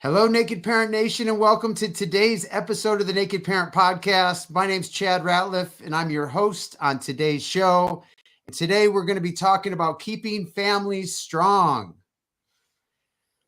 Hello, Naked Parent Nation, and welcome to today's episode of the Naked Parent Podcast. My name's Chad Ratliff, and I'm your host on today's show. And today we're going to be talking about keeping families strong.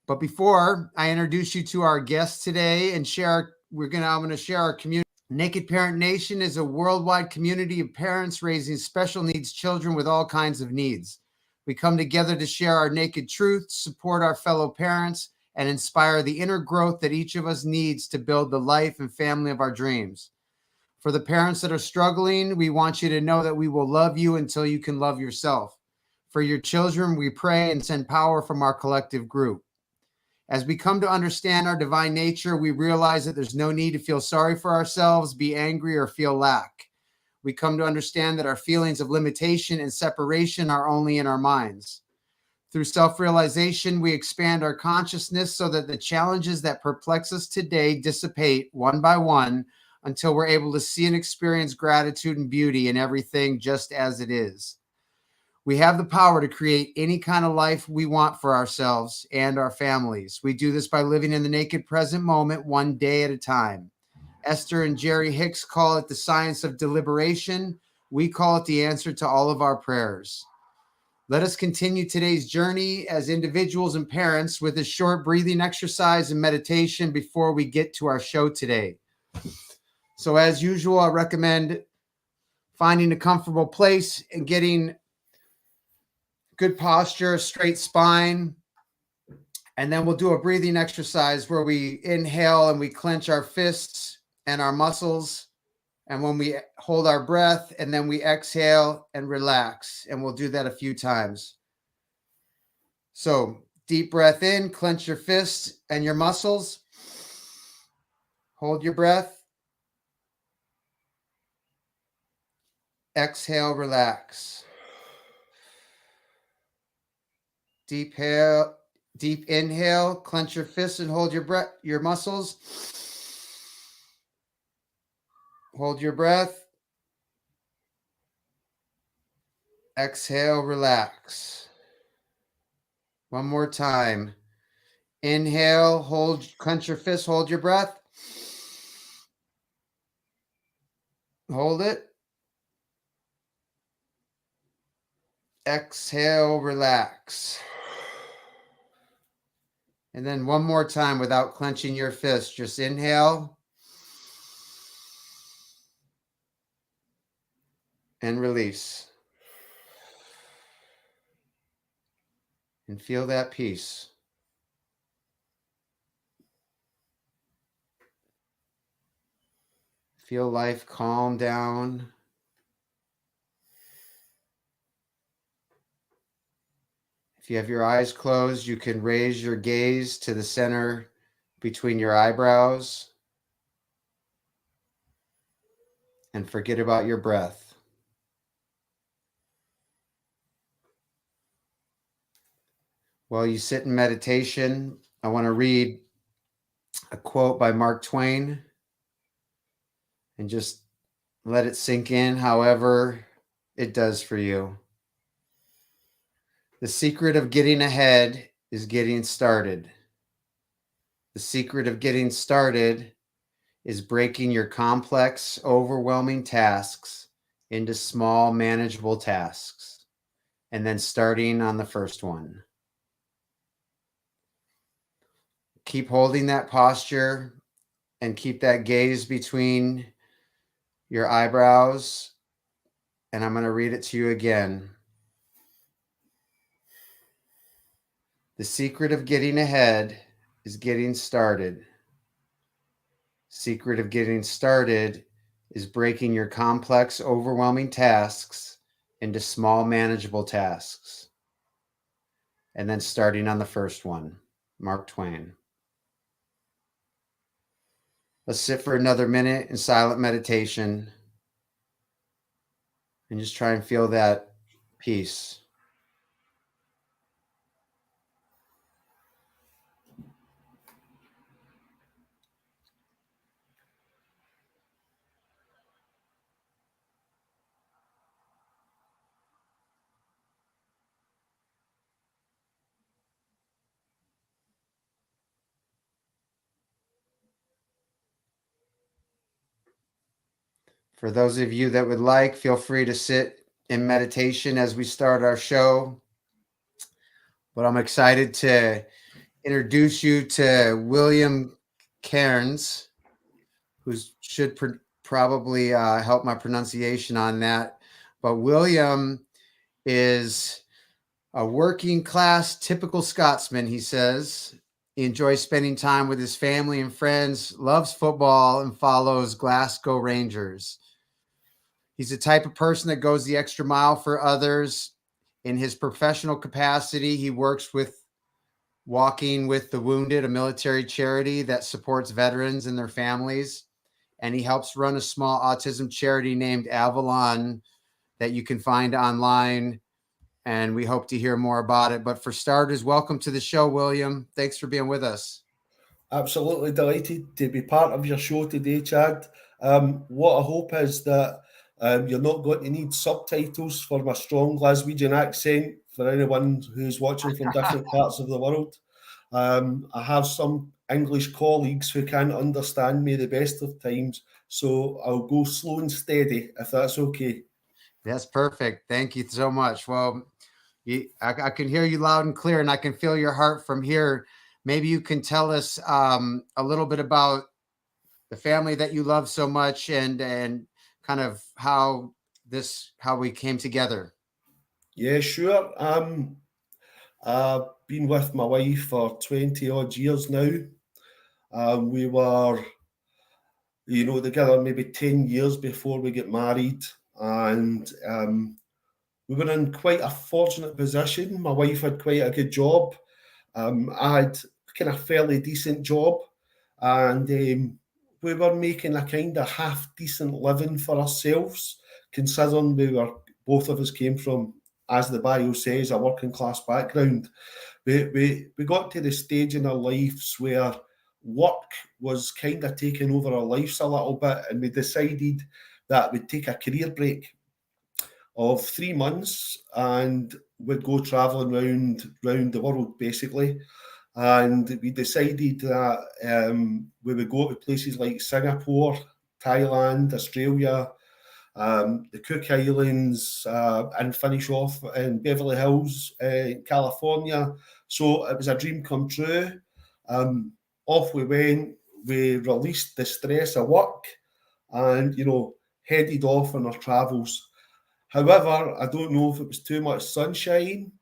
But before I introduce you to our guest today and I'm going to share our community. Naked Parent Nation is a worldwide community of parents raising special needs children with all kinds of needs. We come together to share our naked truth, support our fellow parents, and inspire the inner growth that each of us needs to build the life and family of our dreams. For the parents that are struggling, we want you to know that we will love you until you can love yourself. For your children, we pray and send power from our collective group. As we come to understand our divine nature, we realize that there's no need to feel sorry for ourselves, be angry, or feel lack. We come to understand that our feelings of limitation and separation are only in our minds. Through self-realization, we expand our consciousness so that the challenges that perplex us today dissipate one by one until we're able to see and experience gratitude and beauty in everything just as it is. We have the power to create any kind of life we want for ourselves and our families. We do this by living in the naked present moment, one day at a time. Esther and Jerry Hicks call it the science of deliberation. We call it the answer to all of our prayers. Let us continue today's journey as individuals and parents with a short breathing exercise and meditation before we get to our show today. So as usual, I recommend finding a comfortable place and getting good posture, straight spine. And then we'll do a breathing exercise where we inhale and we clench our fists and our muscles. And when we hold our breath and then we exhale and relax, and we'll do that a few times. So deep breath in, clench your fists and your muscles. Hold your breath. Exhale, relax. Deep inhale, clench your fists and hold your breath, your muscles. Hold your breath. Exhale, relax. One more time. Inhale, clench your fist, hold your breath. Hold it. Exhale, relax. And then one more time without clenching your fist. Just inhale. And release. And feel that peace. Feel life calm down. If you have your eyes closed, you can raise your gaze to the center between your eyebrows and forget about your breath. While you sit in meditation, I want to read a quote by Mark Twain and just let it sink in however it does for you. The secret of getting ahead is getting started. The secret of getting started is breaking your complex, overwhelming tasks into small, manageable tasks, and then starting on the first one. Keep holding that posture and keep that gaze between your eyebrows. And I'm going to read it to you again. The secret of getting ahead is getting started. Secret of getting started is breaking your complex, overwhelming tasks into small, manageable tasks. And then starting on the first one. Mark Twain. Let's sit for another minute in silent meditation and just try and feel that peace. For those of you that would like, feel free to sit in meditation as we start our show. But I'm excited to introduce you to William Cairns, who should probably help my pronunciation on that. But William is a working class, typical Scotsman, he says. He enjoys spending time with his family and friends, loves football, and follows Glasgow Rangers. He's the type of person that goes the extra mile for others. In his professional capacity, he works with Walking with the Wounded, a military charity that supports veterans and their families. And he helps run a small autism charity named Avalon that you can find online. And we hope to hear more about it. But for starters, welcome to the show, William. Thanks for being with us. Absolutely delighted to be part of your show today, Chad. What I hope is that you're not going to need subtitles for my strong Glaswegian accent for anyone who's watching from different parts of the world. I have some English colleagues who can't understand me the best of times, so I'll go slow and steady if that's okay. That's perfect. Thank you so much. Well, I can hear you loud and clear, and I can feel your heart from here. Maybe you can tell us a little bit about the family that you love so much, and kind of how we came together. Yeah, sure. I've been with my wife for 20 odd years now. We were, together maybe 10 years before we get married, and we were in quite a fortunate position. My wife had quite a good job. I had kind of fairly decent job, and we were making a kind of half decent living for ourselves, considering both of us came from, as the bio says, a working class background. We got to the stage in our lives where work was kind of taking over our lives a little bit, and we decided that we'd take a career break of 3 months and we'd go travelling round the world basically. And we decided that we would go to places like Singapore, Thailand, Australia, the Cook Islands, and finish off in Beverly Hills, California. So it was a dream come true. Off we went. We released the stress of work, and headed off on our travels. However, I don't know if it was too much sunshine,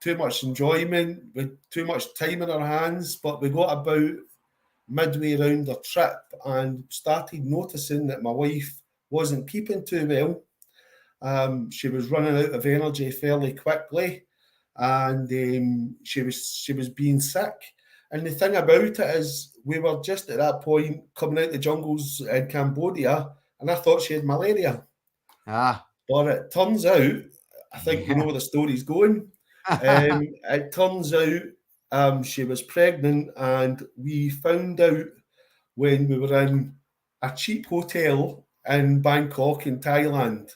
too much enjoyment, with too much time in our hands, but we got about midway around the trip and started noticing that my wife wasn't keeping too well. She was running out of energy fairly quickly, and she was being sick. And the thing about it is, we were just at that point coming out the jungles in Cambodia, and I thought she had malaria. But it turns out, I think you know where the story's going. It turns out she was pregnant, and we found out when we were in a cheap hotel in Bangkok in Thailand.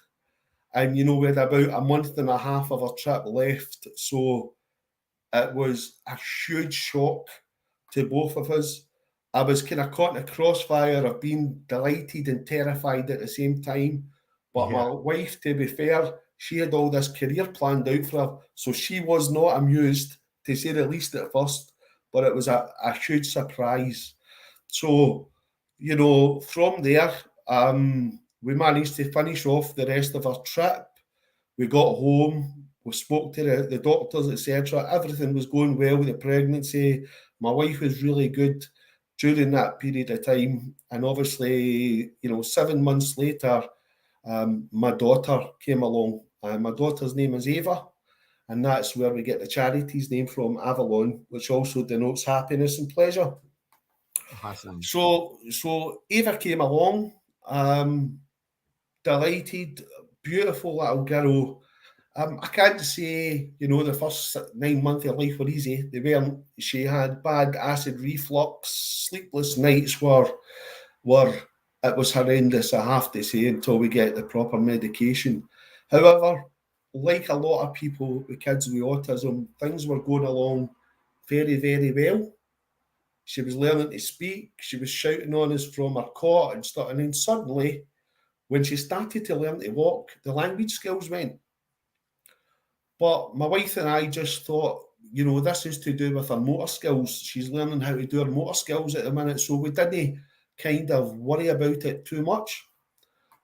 And we had about a month and a half of our trip left. So it was a huge shock to both of us. I was kind of caught in a crossfire of being delighted and terrified at the same time. But my wife, to be fair, she had all this career planned out for her. So she was not amused, to say the least, at first. But it was a huge surprise. So, from there, we managed to finish off the rest of our trip. We got home, we spoke to the doctors, etc. Everything was going well with the pregnancy. My wife was really good during that period of time. And obviously, 7 months later, my daughter came along. My daughter's name is Ava, and that's where we get the charity's name from, Avalon, which also denotes happiness and pleasure. Awesome. So Ava came along, delighted, beautiful little girl. I can't say, the first 9 months of life were easy. They weren't. She had bad acid reflux, sleepless nights were it was horrendous, I have to say, until we get the proper medication. However, like a lot of people with kids with autism, things were going along very, very well. She was learning to speak. She was shouting on us from her cot and stuff. And then suddenly, When she started to learn to walk, the language skills went. But my wife and I just thought, this is to do with her motor skills. She's learning how to do her motor skills at the minute, so we didn't kind of worry about it too much.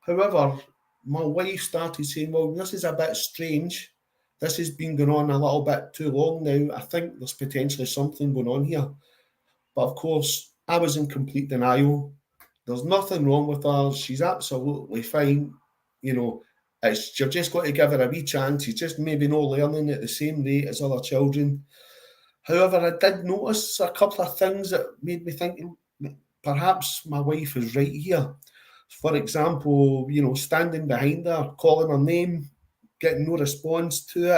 However, my wife started saying, well, this is a bit strange. This has been going on a little bit too long now. I think there's potentially something going on here. But of course, I was in complete denial. There's nothing wrong with her. She's absolutely fine. You've just got to give her a wee chance. She's just maybe not learning at the same rate as other children. However, I did notice a couple of things that made me think perhaps my wife is right here. For example, standing behind her, calling her name, getting no response to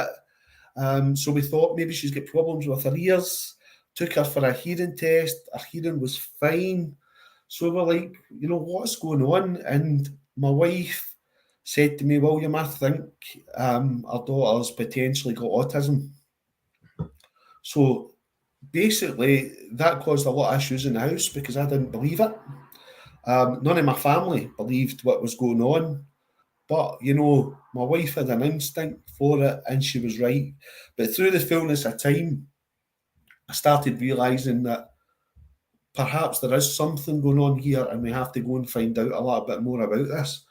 it. So we thought maybe she's got problems with her ears. Took her for a hearing test. Her hearing was fine. So we're like, what's going on? And my wife said to me, William, I think our daughter's potentially got autism. So basically, that caused a lot of issues in the house because I didn't believe it. None of my family believed what was going on. But, my wife had an instinct for it and she was right. But through the fullness of time, I started realising that perhaps there is something going on here and we have to go and find out a little bit more about this.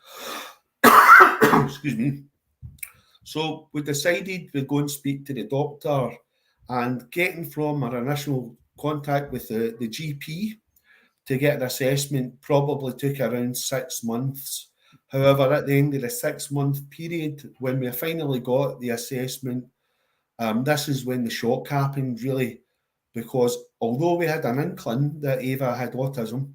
Excuse me. So we decided we'd go and speak to the doctor, and getting from our initial contact with the GP to get an assessment probably took around 6 months. However, at the end of the 6-month period, when we finally got the assessment, this is when the shock happened, really, because although we had an inkling that Ava had autism,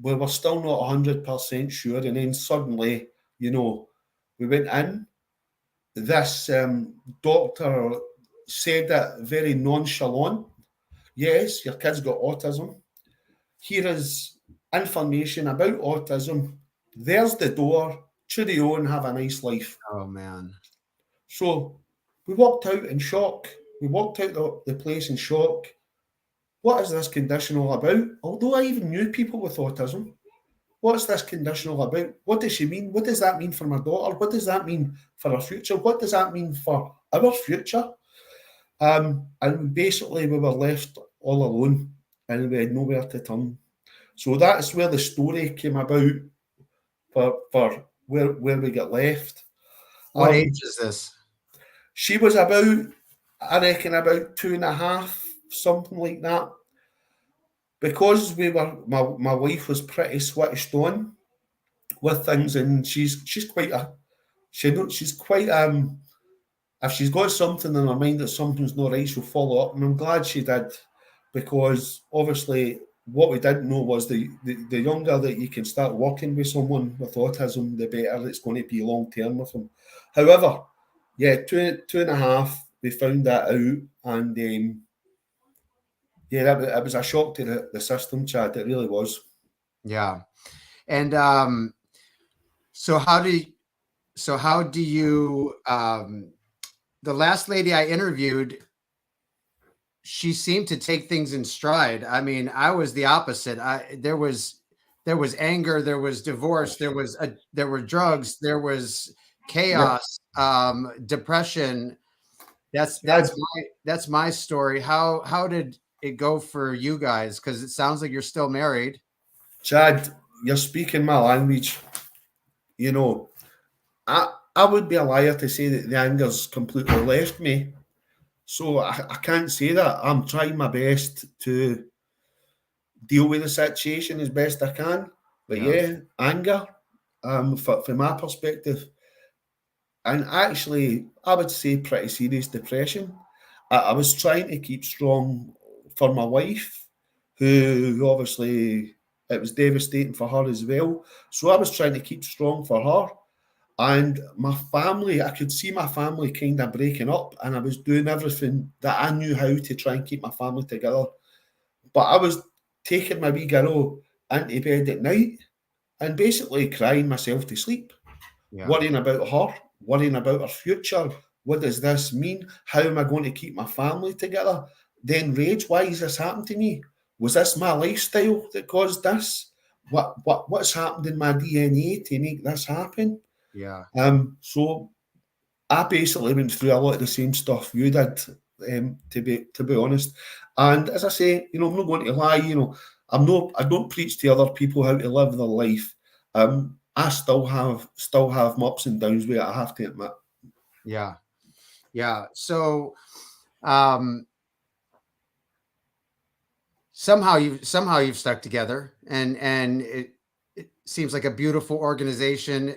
we were still not 100% sure. And then suddenly, we went in. This doctor said that very nonchalant. Yes, your kid's got autism. Here is information about autism. There's the door. Cheerio and have a nice life. Oh, man. So we walked out in shock. We walked out the place in shock. What is this condition all about? Although I even knew people with autism, what's this condition all about? What does she mean? What does that mean for my daughter? What does that mean for her future? What does that mean for our future? And basically we were left all alone and we had nowhere to turn. So that's where the story came about for where we got left. What age is this? She was about, I reckon, about 2.5, something like that. Because my wife was pretty switched on with things, and she's quite if she's got something in her mind that something's not right, she'll follow up, and I'm glad she did, because obviously what we didn't know was the younger that you can start working with someone with autism, the better it's going to be long term with them. However, yeah, 2.5, we found that out, and yeah, it was a shock to the system, Chad. It really was. Yeah, and so how do you? The last lady I interviewed, she seemed to take things in stride. I mean, I was the opposite. There was anger, there was divorce, there were drugs, there was chaos, depression. That's my story. How did it go for you guys? Because it sounds like you're still married. Chad, you're speaking my language. I would be a liar to say that the anger's completely left me. So I can't say that. I'm trying my best to deal with the situation as best I can. But yeah, anger, from my perspective, and actually, I would say pretty serious depression. I was trying to keep strong for my wife, who obviously it was devastating for her as well. So I was trying to keep strong for her. And my family, I could see my family kind of breaking up, and I was doing everything that I knew how to try and keep my family together. But I was taking my wee girl into bed at night and basically crying myself to sleep, worrying about her, worrying about her future. What does this mean? How am I going to keep my family together? Then rage, why has this happened to me? Was this my lifestyle that caused this? what's happened in my DNA to make this happen? Yeah. So I basically went through a lot of the same stuff you did, to be honest. And as I say, I'm not going to lie. I don't preach to other people how to live their life. I still have my ups and downs with it, I have to admit. Yeah. Yeah. So, um, somehow you've stuck together, and it seems like a beautiful organization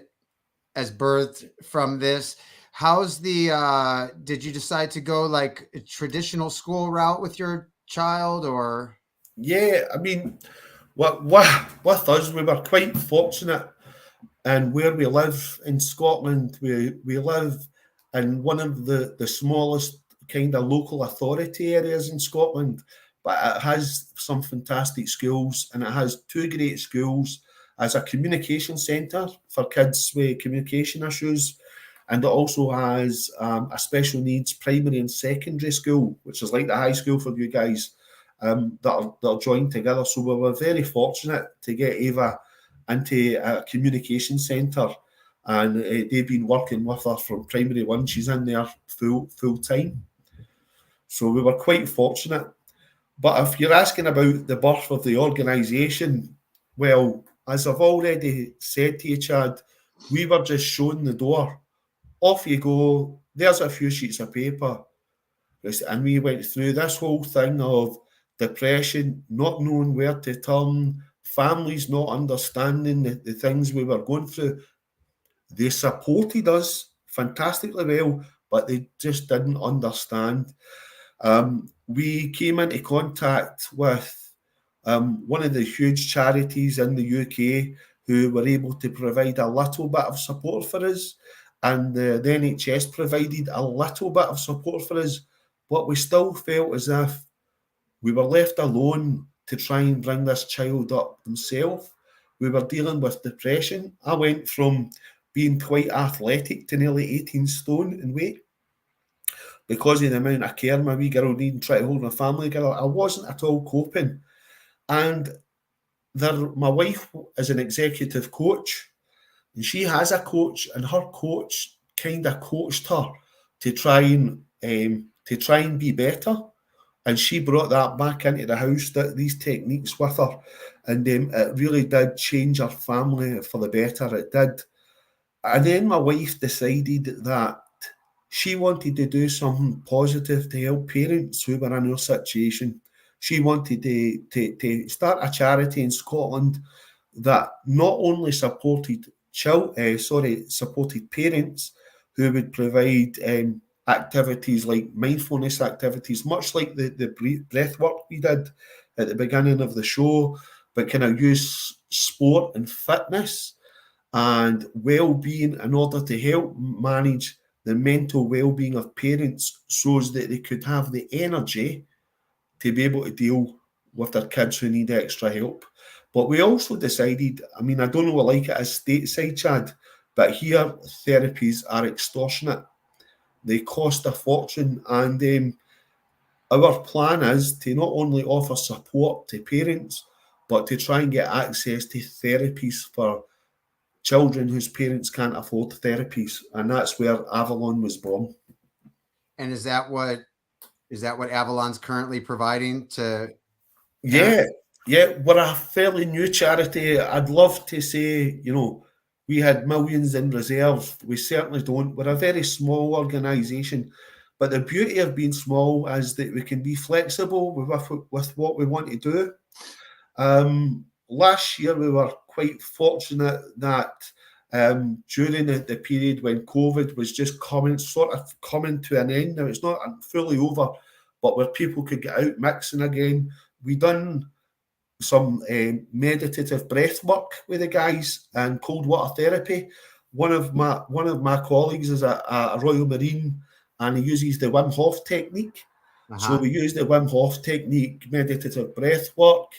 as birthed from this. How's the did you decide to go like a traditional school route with your child, or? Yeah, I mean, what with us, we were quite fortunate. And where we live in Scotland, we live in one of the smallest kind of local authority areas in Scotland, but it has some fantastic schools, and it has two great schools as a communication centre for kids with communication issues, and it also has a special needs primary and secondary school, which is like the high school for you guys, that are joined together. So we were very fortunate to get Ava into a communication centre, and they've been working with her from primary one. She's in there full time. So we were quite fortunate. But if you're asking about the birth of the organisation, well, as I've already said to you, Chad, we were just shown the door. Off you go. There's a few sheets of paper. And we went through this whole thing of depression, not knowing where to turn, families not understanding the things we were going through. They supported us fantastically well, but they just didn't understand. We came into contact with one of the huge charities in the UK who were able to provide a little bit of support for us, and the NHS provided a little bit of support for us, but we still felt as if we were left alone to try and bring this child up himself. We were dealing with depression. I went from being quite athletic to nearly 18 stone in weight because of the amount of care my wee girl needed and try to hold my family together. I wasn't at all coping. And my wife is an executive coach, and she has a coach, and her coach kind of coached her to try and be better. And she brought that back into the house, these techniques with her, and it really did change her family for the better. It did. And then my wife decided that she wanted to do something positive to help parents who were in her situation. She wanted to start a charity in Scotland that not only supported supported parents who would provide activities like mindfulness activities, much like the breath work we did at the beginning of the show, but kind of use sport and fitness and well-being in order to help manage the mental well-being of parents so that they could have the energy to be able to deal with their kids who need extra help. But we also decided, I mean, I don't know what like it is stateside, Chad, but here therapies are extortionate. They cost a fortune, and our plan is to not only offer support to parents, but to try and get access to therapies for children whose parents can't afford therapies, and that's where Avalon was born. And is that what Avalon's currently providing to Yeah, parents? yeah, we're a fairly new charity. I'd love to say, we had millions in reserve. We certainly don't. We're a very small organisation, but the beauty of being small is that we can be flexible with what we want to do. Last year, we were quite fortunate that during the period when COVID was just coming to an end. Now, it's not fully over, but where people could get out mixing again, we done some meditative breath work with the guys and cold water therapy. One of my colleagues is a Royal Marine, and he uses the Wim Hof technique. So Uh-huh. we used the Wim Hof technique, meditative breath work,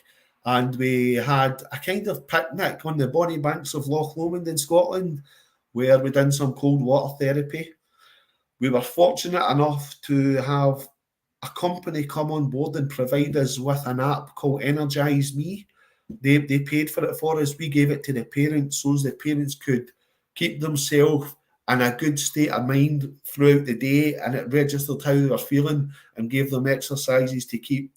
and we had a kind of picnic on the bonny banks of Loch Lomond in Scotland where we done some cold water therapy. We were fortunate enough to have a company come on board and provide us with an app called Energize Me, They paid for it for us. We gave it to the parents so the parents could keep themselves in a good state of mind throughout the day, and it registered how they were feeling and gave them exercises to keep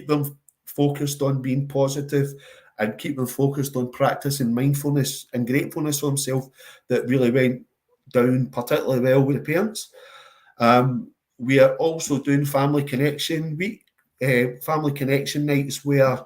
them focused on being positive and keep them focused on practicing mindfulness and gratefulness for themselves. That really went down particularly well with the parents. We are also doing family connection week, family connection nights, where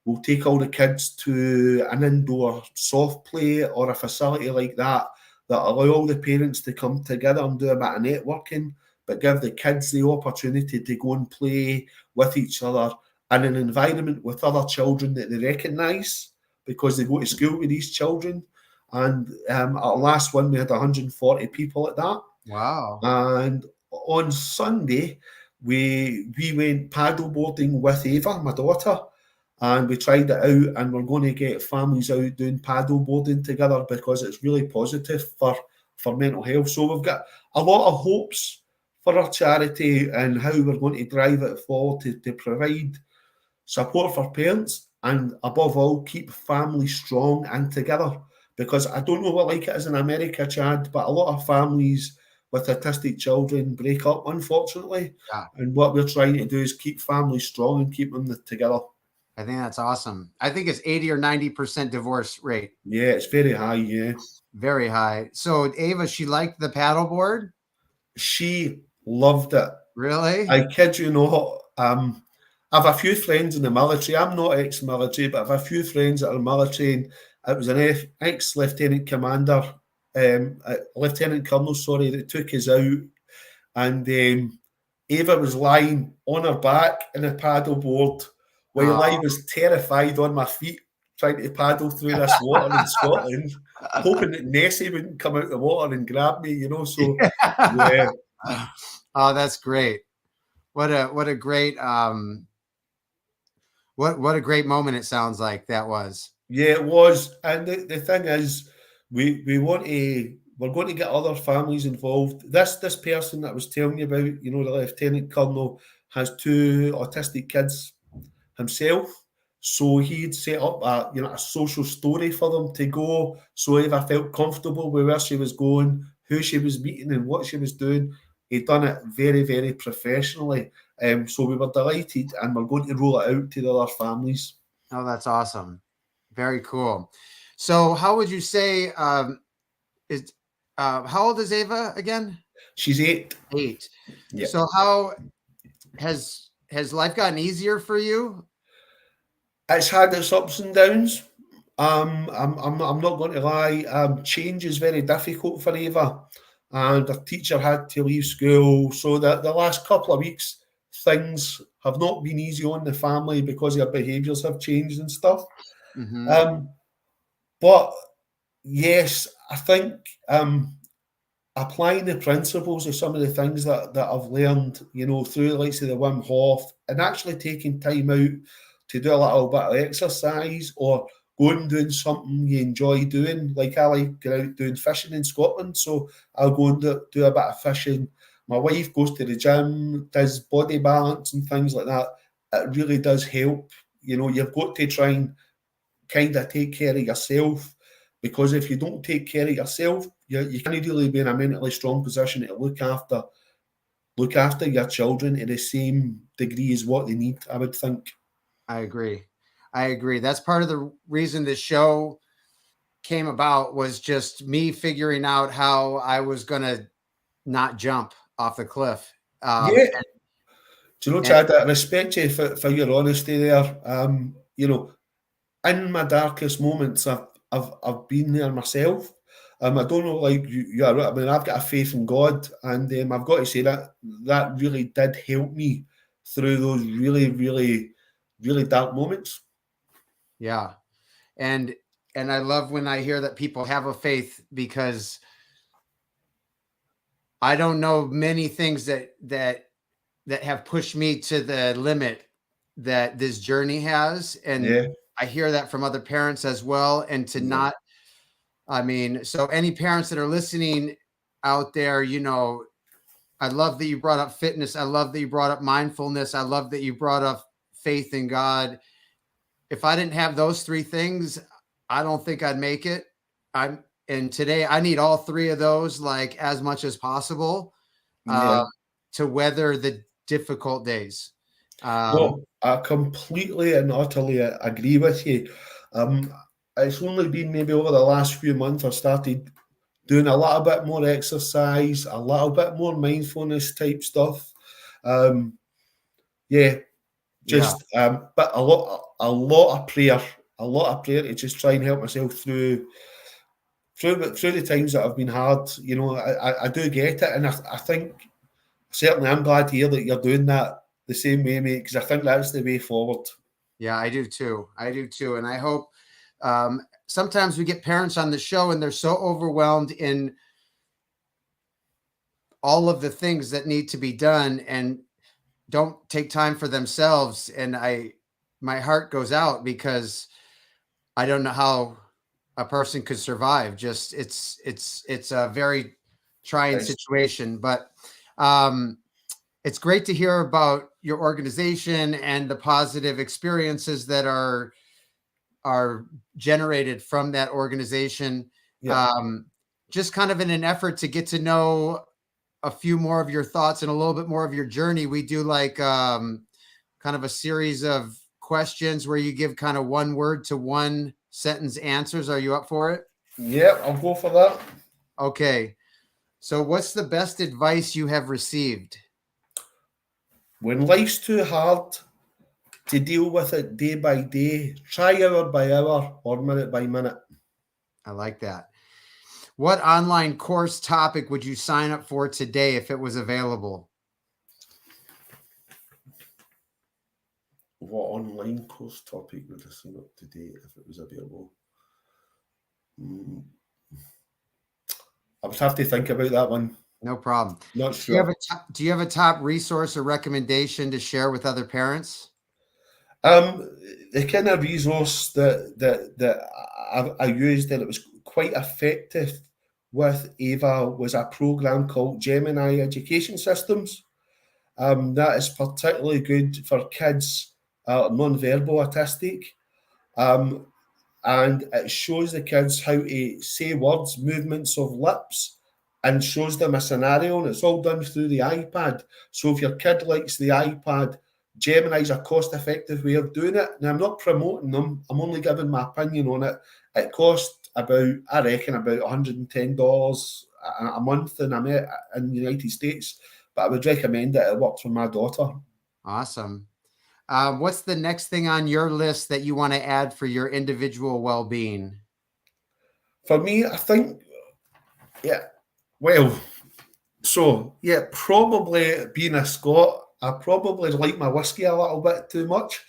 we'll take all the kids to an indoor soft play or a facility like that allow all the parents to come together and do a bit of networking, but give the kids the opportunity to go and play with each other in an environment with other children that they recognise because they go to school with these children. And our last one, we had 140 people at that. Wow. And on Sunday, we went paddleboarding with Ava, my daughter, and we tried it out, and we're going to get families out doing paddleboarding together because it's really positive for mental health. So we've got a lot of hopes for our charity and how we're going to drive it forward to provide support for parents and, above all, keep families strong and together. Because I don't know what like it is in America, Chad, but a lot of families with autistic children break up, unfortunately. Yeah. And what we're trying to do is keep families strong and keep them together. I think that's awesome. I think it's 80 or 90% divorce rate. Yeah, it's very high, yeah. Very high. So Ava, she liked the paddleboard? She loved it. Really? I kid you not. I have a few friends in the military. I'm not ex-military, but I have a few friends that are military. And it was an ex-lieutenant commander, lieutenant colonel, sorry, that took us out. And Ava was lying on her back in a paddleboard while I was terrified on my feet trying to paddle through this water in Scotland, hoping that Nessie wouldn't come out of the water and grab me, you know. So yeah. Oh, that's great. What a great what a great moment it sounds like that was. Yeah, it was. And the thing is, we're going to get other families involved. This person that I was telling you about, you know, the lieutenant colonel, has 2 autistic kids himself. So he'd set up a social story for them to go. So if I felt comfortable with where she was going, who she was meeting and what she was doing, he'd done it very, very professionally. So we were delighted, and we're going to roll it out to the other families. Oh, that's awesome. Very cool. So how would you say, how old is Ava again? She's 8. 8. Yeah. So how has life gotten easier for you? It's had its ups and downs. I'm not going to lie. Change is very difficult for Ava, and her teacher had to leave school. So that the last couple of weeks, things have not been easy on the family because her behaviours have changed and stuff. Mm-hmm. But yes, I think applying the principles of some of the things that I've learned, you know, through the likes of the Wim Hof, and actually taking time out to do a little bit of exercise or going and doing something you enjoy doing. Like I like going out doing fishing in Scotland, so I'll go and do a bit of fishing. My wife goes to the gym, does body balance and things like that. It really does help. You know, you've got to try and kind of take care of yourself, because if you don't take care of yourself, you can't really be in a mentally strong position to look after your children to the same degree as what they need, I would think. I agree. That's part of the reason the show came about, was just me figuring out how I was going to not jump off the cliff. Yeah. Do you know, Chad, I respect you for your honesty there. You know, in my darkest moments, I've been there myself. I don't know, like you are. I mean, I've got a faith in God, and I've got to say that really did help me through those really, really, really dark moments. Yeah, and I love when I hear that people have a faith, because I don't know many things that have pushed me to the limit that this journey has, and Yeah. I hear that from other parents as well. And to not, I mean, so any parents that are listening out there, you know, I love that you brought up fitness. I love that you brought up mindfulness. I love that you brought up faith in God. if I didn't have those three things, I don't think I'd make it. And today I need all three of those like as much as possible Yeah. to weather the difficult days. No, I completely and utterly agree with you. It's only been maybe over the last few months I've started doing a little bit more exercise, a little bit more mindfulness type stuff. Yeah, just but a lot of prayer, to just try and help myself through the times that have been hard. You know, I do get it, and I think certainly I'm glad to hear that you're doing that the same way, mate, because I think that's the way forward. Yeah, I do too. And I hope sometimes we get parents on the show and they're so overwhelmed in all of the things that need to be done and don't take time for themselves. And my heart goes out because I don't know how a person could survive. Just it's a very trying situation, but it's great to hear about your organization and the positive experiences that are generated from that organization. Yeah. Just kind of in an effort to get to know a few more of your thoughts and a little bit more of your journey, we do like kind of a series of questions where you give kind of one word to one sentence answers. Are you up for it? Yeah, I'll go for that. Okay. So what's the best advice you have received? When life's too hard to deal with it day by day, try hour by hour or minute by minute. I like that. What online course topic would you sign up for today if it was available? What online course topic would I sign up today if it was available? I would have to think about that one. No problem. Not sure. Do you have a top resource or recommendation to share with other parents? The kind of resource that I used and it was quite effective with Ava was a program called Gemini Education Systems. That is particularly good for kids non-verbal autistic. And it shows the kids how to say words, movements of lips, and shows them a scenario, and it's all done through the iPad. So if your kid likes the iPad, Gemini's a cost-effective way of doing it. Now, I'm not promoting them. I'm only giving my opinion on it. It cost about, I reckon, about $110 a month in the United States. But I would recommend it. It worked for my daughter. Awesome. What's the next thing on your list that you want to add for your individual well-being? For me, I think, probably being a Scot, I probably like my whiskey a little bit too much.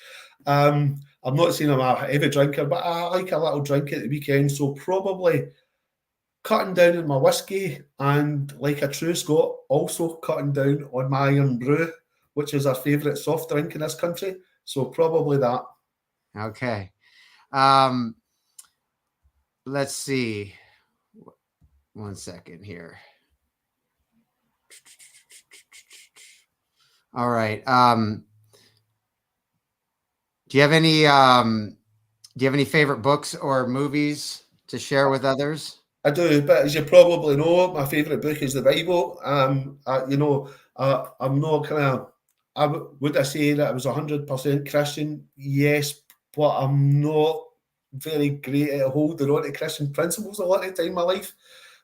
I'm not saying I'm a heavy drinker, but I like a little drink at the weekend. So probably cutting down on my whiskey and, like a true Scot, also cutting down on my Iron Brew, which is our favourite soft drink in this country. So probably that. Okay. Let's see. 1 second here. All right. Do you have any favorite books or movies to share with others? I do, but as you probably know, my favourite book is the Bible. I'm not kind of. Would I say that I was 100% Christian? Yes, but I'm not very great at holding on to Christian principles a lot of the time in my life.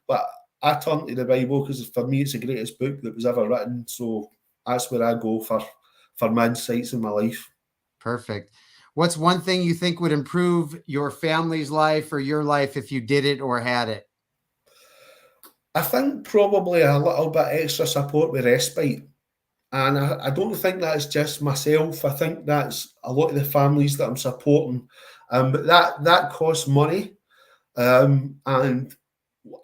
But I turn to the Bible because for me it's the greatest book that was ever written. So that's where I go for my insights in my life. Perfect. What's one thing you think would improve your family's life or your life if you did it or had it? I think probably a little bit extra support with respite. And I don't think that's just myself. I think that's a lot of the families that I'm supporting. But that costs money. And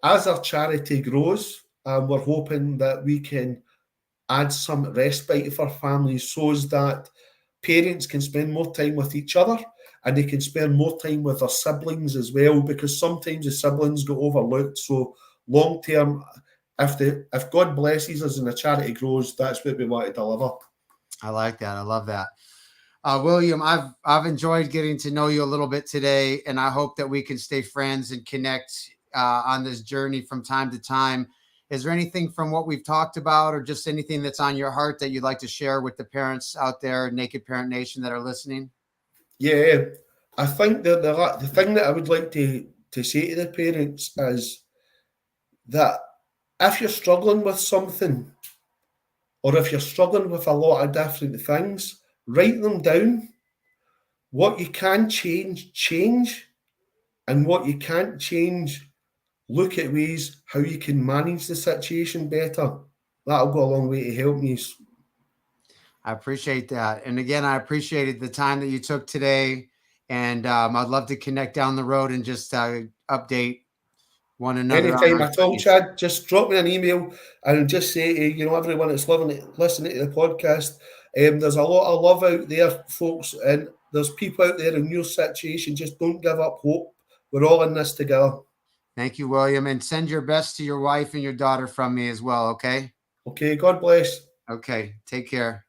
as our charity grows, we're hoping that we can add some respite for families so that parents can spend more time with each other and they can spend more time with their siblings as well, because sometimes the siblings get overlooked. So long term, if God blesses us and the charity grows, that's what we want to deliver. I like that. I love that. William, I've enjoyed getting to know you a little bit today, and I hope that we can stay friends and connect on this journey from time to time. Is there anything from what we've talked about, or just anything that's on your heart that you'd like to share with the parents out there, Naked Parent Nation, that are listening? Yeah, I think that the thing that I would like to say to the parents is that if you're struggling with something, or if you're struggling with a lot of different things, write them down. What you can change, change. And what you can't change, look at ways how you can manage the situation better. That'll go a long way to help me. I appreciate that. And again, I appreciated the time that you took today. And I'd love to connect down the road and just update one another on Anytime our at all, journeys. Chad, just drop me an email and just say to everyone that's listening to the podcast, there's a lot of love out there, folks, and there's people out there in your situation. Just don't give up hope. We're all in this together. Thank you, William. And send your best to your wife and your daughter from me as well. Okay. Okay, God bless. Okay. Take care.